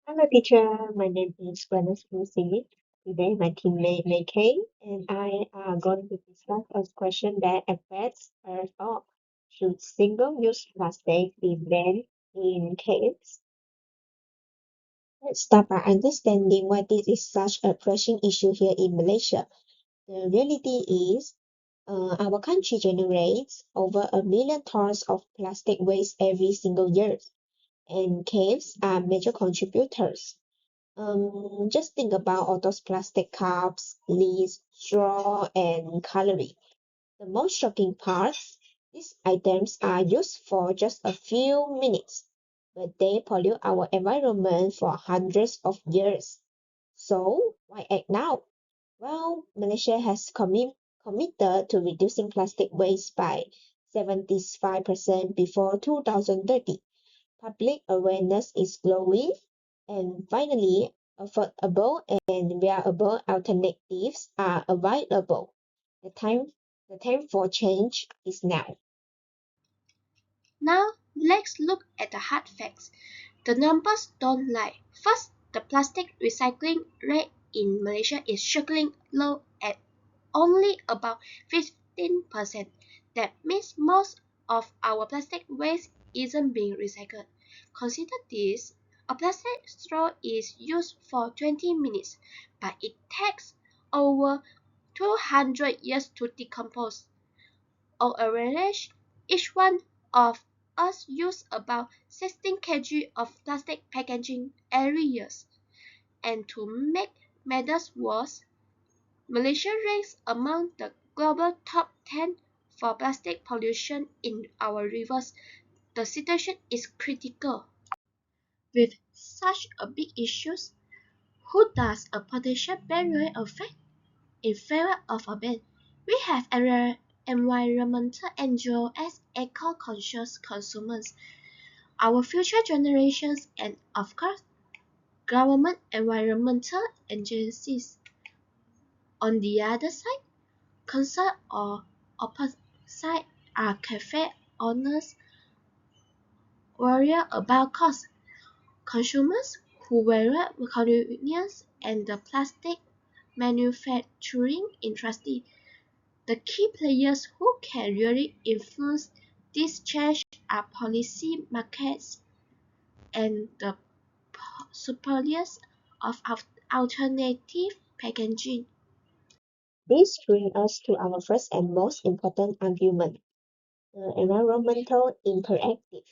Hello, teacher. My name is Glennis Lucy. Today, my teammate May Kay and I are going to discuss a question that affects us all. Should single-use plastic be banned in caves? Let's start by understanding why this is such a pressing issue here in Malaysia. The reality is, our country generates over 1 million tons of plastic waste every single year, and caves are major contributors. Just think about all those plastic cups, lids, straw, and cutlery. The most shocking part, these items are used for just a few minutes, but they pollute our environment for hundreds of years. So, why act now? Well, Malaysia has committed to reducing plastic waste by 75% before 2030. Public awareness is growing, and finally, affordable and reliable alternatives are available. The time, the time for change is now. Now, let's look at the hard facts. The numbers don't lie. First, the plastic recycling rate in Malaysia is shockingly low at only about 15%. That means most of our plastic waste isn't being recycled. Consider this. A plastic straw is used for 20 minutes, but it takes over 200 years to decompose. On average, each one of us use about 16 kg of plastic packaging every year. And to make matters worse, Malaysia ranks among the global top 10 for plastic pollution in our rivers. The situation is critical. With such a big issue, who does a potential ban really affect? In favor of a ban, we have environmental NGOs as eco-conscious consumers, our future generations, and of course, government environmental agencies. On the other side, concern or opposite are cafe owners worried about cost, consumers who value convenience, and the plastic manufacturing industry. The key players who can really influence this change are policy markets and the suppliers of alternative packaging. This brings us to our first and most important argument, the environmental imperative.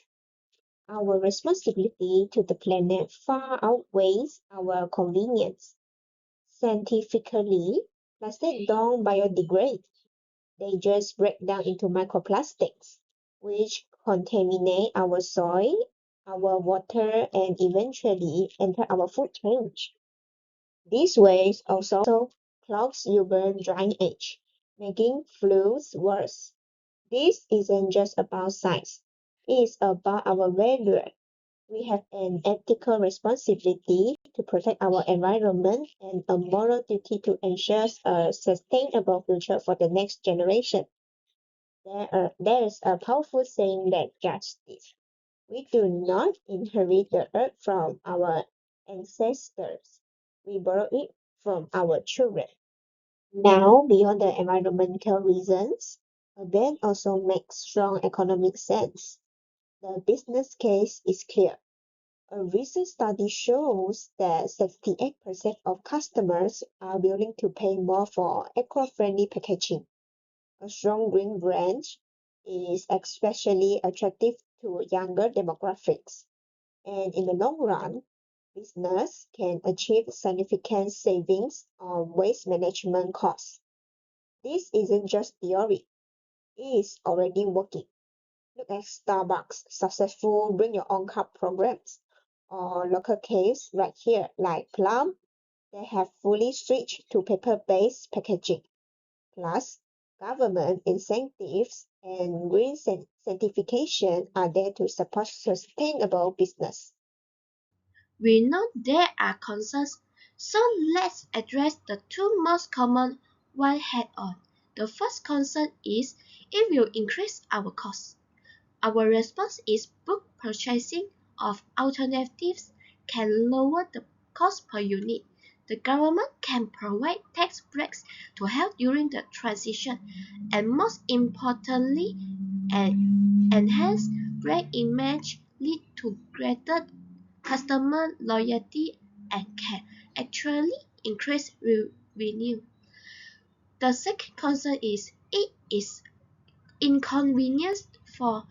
Our responsibility to the planet far outweighs our convenience. Scientifically, plastic don't biodegrade. They just break down into microplastics, which contaminate our soil, our water, and eventually enter our food chain. This waste also clogs urban drainage, making floods worse. This isn't just about science, it's about our value. We have an ethical responsibility to protect our environment and a moral duty to ensure a sustainable future for the next generation. There is a powerful saying that judges this. We do not inherit the earth from our ancestors. We borrow it from our children. Now, beyond the environmental reasons, a ban also makes strong economic sense. The business case is clear. A recent study shows that 68% of customers are willing to pay more for eco-friendly packaging. A strong green brand is especially attractive to younger demographics, and in the long run, business can achieve significant savings on waste management costs. This isn't just theory, it is already working. Look at Starbucks' successful bring your own cup programs, or local caves right here like Plum. They have fully switched to paper-based packaging. Plus, government incentives and green certification are there to support sustainable business. We know there are concerns, so let's address the two most common ones head on. The first concern is it will increase our costs. Our response is bulk purchasing of alternatives can lower the cost per unit. The government can provide tax breaks to help during the transition, and most importantly, an enhanced brand image lead to greater customer loyalty and can actually increase revenue. The second concern is it is inconvenience for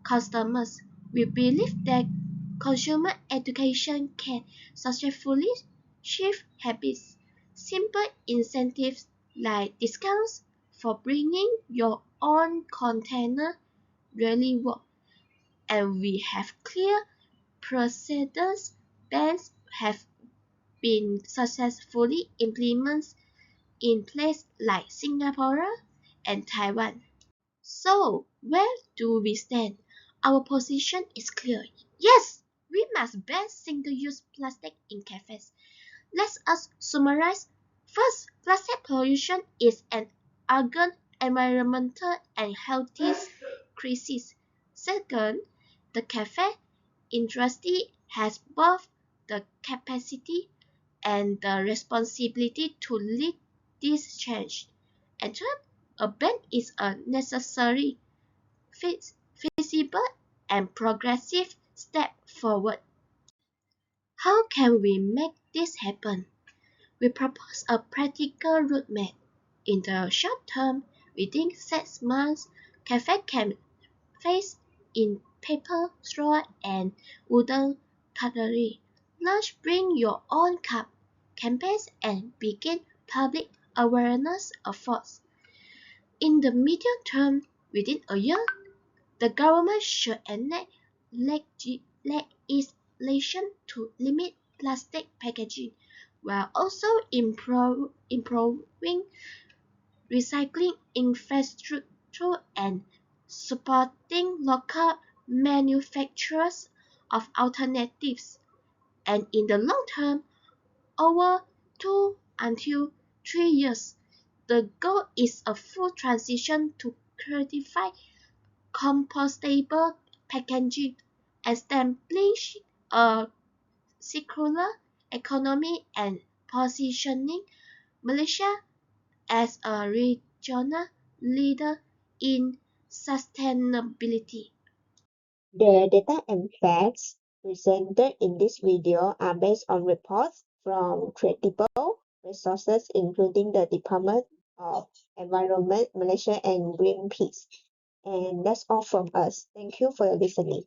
customers. We believe that consumer education can successfully shift habits. Simple incentives like discounts for bringing your own container really work, and we have clear precedents. Bans have been successfully implemented in places like Singapore and Taiwan. So, where do we stand? Our position is clear. Yes, we must ban single-use plastic in cafes. Let us summarize. First, plastic pollution is an urgent environmental and health crisis. Second, the cafe industry has both the capacity and the responsibility to lead this change. And third, a ban is a necessary, feasible, and progressive step forward. How can we make this happen? We propose a practical roadmap. In the short term, within 6 months, cafes can phase in paper, straw, and wooden cutlery. Launch Bring Your Own Cup campaigns and begin public awareness efforts. In the medium term, within a year, the government should enact legislation to limit plastic packaging, while also improving recycling infrastructure and supporting local manufacturers of alternatives. And in the long term, over 2 until 3 years, the goal is a full transition to certified compostable packaging, establish a circular economy and positioning Malaysia as a regional leader in sustainability. The data and facts presented in this video are based on reports from credible resources including the Department of Environment, Malaysia, and Greenpeace. And that's all from us. Thank you for your listening.